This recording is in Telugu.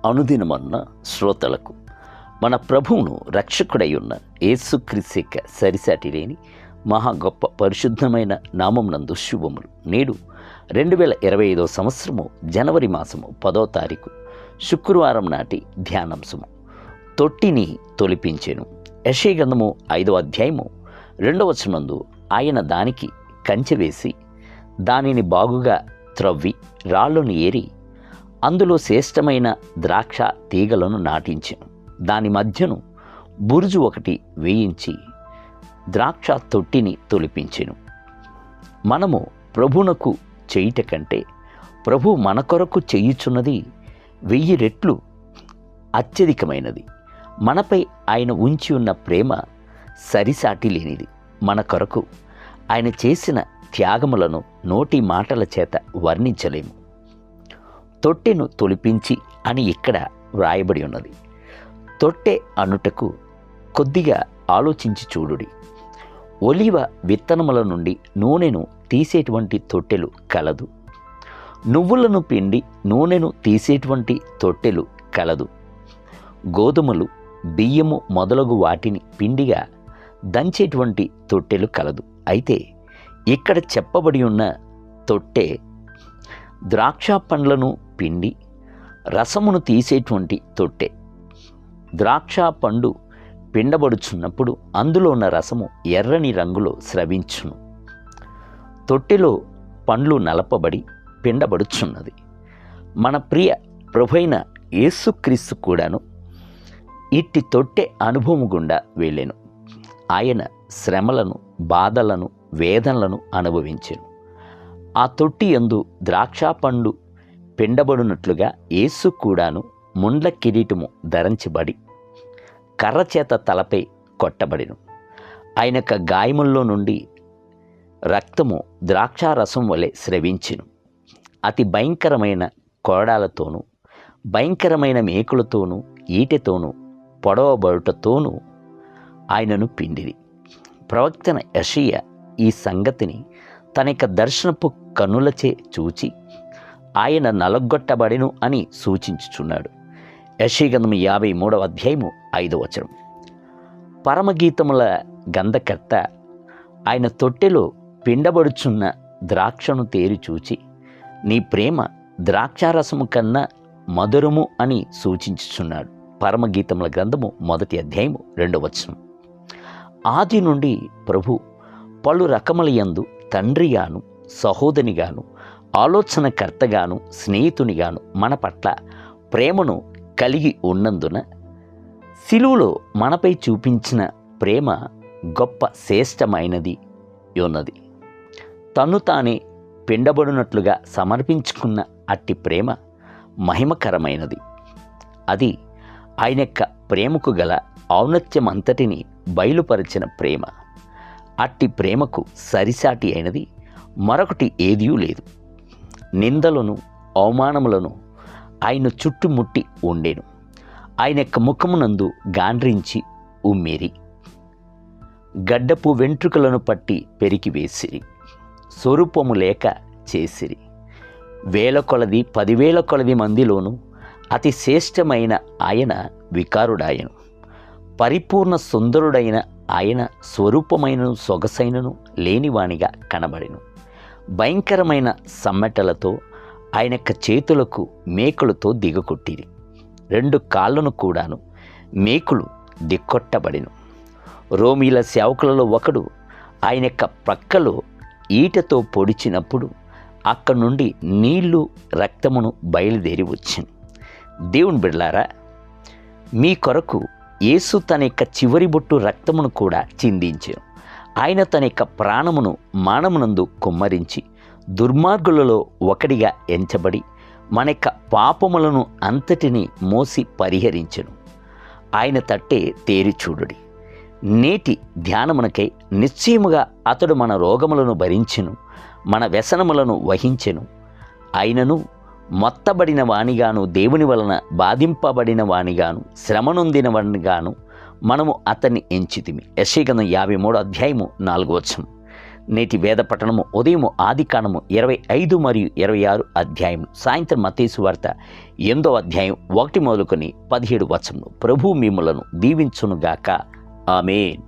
అనుదినమన్న శ్రోతలకు మన ప్రభువును రక్షకుడై ఉన్న యేసుక్రీస్తు యొక్క సరిసాటి లేని మహా గొప్ప పరిశుద్ధమైన నామమునందు శుభములు. నేడు 2025 సంవత్సరము జనవరి మాసము 10వ తారీఖు శుక్రవారం నాటి ధ్యానాంశము తొట్టిని తొలిపించెను. యెషయా గ్రంథము 5వ అధ్యాయము 2వ వచనమందు ఆయన దానికి కంచె వేసి దానిని బాగుగా త్రవ్వి రాళ్ళను ఏరి అందులో శ్రేష్టమైన ద్రాక్ష తీగలను నాటించెను. దాని మధ్యను బురుజు ఒకటి వేయించి ద్రాక్ష తొట్టిని తొలిపించెను. మనము ప్రభునకు చేయుట కంటే ప్రభు మన కొరకు చేయుచున్నది 1000 రెట్లు అత్యధికమైనది. మనపై ఆయన ఉంచి ఉన్న ప్రేమ సరిసాటి లేనిది. మన కొరకు ఆయన చేసిన త్యాగములను నోటి మాటల చేత వర్ణించలేము. తొట్టెను తొలిపించి అని ఇక్కడ వ్రాయబడి ఉన్నది. తొట్టె అనుటకు కొద్దిగా ఆలోచించి చూడుడి. ఒలివ విత్తనముల నుండి నూనెను తీసేటువంటి తొట్టెలు కలదు. నువ్వులను పిండి నూనెను తీసేటువంటి తొట్టెలు కలదు. గోధుమలు, బియ్యము మొదలగు వాటిని పిండిగా దంచేటువంటి తొట్టెలు కలదు. అయితే ఇక్కడ చెప్పబడి ఉన్న తొట్టె ద్రాక్ష పండ్లను పిండి రసమును తీసేటువంటి తొట్టె. ద్రాక్ష పండు పిండబడుచున్నప్పుడు అందులో ఉన్న రసము ఎర్రని రంగులో స్రవించును. తొట్టెలో పండ్లు నలపబడి పిండబడుచున్నది. మన ప్రియ ప్రభువైన యేసుక్రీస్తు కూడాను ఇట్టి తొట్టె అనుభవము గుండా వెళ్ళెను. ఆయన శ్రమలను, బాధలను, వేదనలను అనుభవించెను. ఆ తొట్టి యందు ద్రాక్ష పండు పిండబడినట్లుగా యేసు కూడాను ముండ్ల కిరీటము ధరించబడి కర్ర చేత తలపై కొట్టబడిను. ఆయన యొక్క గాయముల్లో నుండి రక్తము ద్రాక్షారసం వలె స్రవించెను. అతి భయంకరమైన కోడాలతోనూ భయంకరమైన మేకులతోనూ ఈటెతోనూ పొడవబడుటతోనూ ఆయనను పిండిరి. ప్రవక్తన యెషయా ఈ సంగతిని తన యొక్క దర్శనపు కన్నులచే చూచి ఆయన నలగొట్టబడెను అని సూచించుచున్నాడు. యెషయా గ్రంథము 53వ అధ్యాయము 5వ వచనం. పరమగీతముల గంధకర్త ఆయన తొట్టెలో పిండబడుచున్న ద్రాక్షను తేరి చూచి నీ ప్రేమ ద్రాక్షారసము కన్నా మధురము అని సూచించుచున్నాడు. పరమగీతముల గ్రంథము 1వ అధ్యాయము 2వ వచనం. ఆది నుండి ప్రభు పలు రకములయందు తండ్రిగాను, సహోదరిగాను, ఆలోచనకర్తగాను, స్నేహితునిగాను మన పట్ల ప్రేమను కలిగి ఉన్నందున సిలువలో మనపై చూపించిన ప్రేమ గొప్ప శ్రేష్టమైనది ఉన్నది. తన్ను తానే పిండబడినట్లుగా సమర్పించుకున్న అట్టి ప్రేమ మహిమకరమైనది. అది ఆయన యొక్క ప్రేమకు గల ఔన్నత్యమంతటిని బయలుపరిచిన ప్రేమ. అట్టి ప్రేమకు సరిసాటి అయినది మరొకటి ఏదీ లేదు. నిందలను, అవమానములను ఆయన చుట్టుముట్టి ఉండెను. ఆయన యొక్క ముఖమునందు గాండ్రించి ఉమ్మిరి. గడ్డపు వెంట్రుకలను పట్టి పెరికివేసిరి. స్వరూపము లేక చేసిరి. 1000 కొలది 10,000 కొలది మందిలోనూ అతి శ్రేష్టమైన ఆయన వికారుడాయను. పరిపూర్ణ సుందరుడైన ఆయన స్వరూపమైనను సొగసైనను లేనివానిగా కనబడెను. భయంకరమైన సమ్మెటలతో ఆయన యొక్క చేతులకు మేకులతో దిగకొట్టిరి. 2 కాళ్ళను కూడాను మేకులు దిక్కొట్టబడెను. రోమీల సేవకులలో ఒకడు ఆయన యొక్క ప్రక్కలో ఈటతో పొడిచినప్పుడు అక్కడి నుండి నీళ్లు, రక్తమును బయలుదేరి వచ్చింది. దేవుని బిడ్డలారా, మీ కొరకు యేసు తన యొక్క చివరి బొట్టు రక్తమును కూడా చిందించెను. ఆయన తన యొక్క ప్రాణమును మానమునందు కుమ్మరించి దుర్మార్గులలో ఒకడిగా ఎంచబడి మన యొక్క పాపములను అంతటినీ మోసి పరిహరించెను. ఆయన తట్టే తేరి చూడుడి. నేటి ధ్యానమునకై నిశ్చయముగా అతడు మన రోగములను భరించెను, మన వ్యసనములను వహించెను. ఆయనను మొత్తబడిన వానిగాను, దేవుని వలన బాధింపబడిన వానిగాను, శ్రమనొందిన వానిగాను మనము అతన్ని ఎంచితిమి. యెషయా గ్రంథం 53వ అధ్యాయము 4వ వచనం. నేటి వేద పఠనము ఉదయం ఆదికాండము 25 మరియు 26 అధ్యాయం, సాయంత్రం మత్తయి సువార్త 8వ అధ్యాయం 1 మొదలుకొని 17 వచనములు. ప్రభువు మిమ్ములను దీవించునుగాక. ఆమేన్.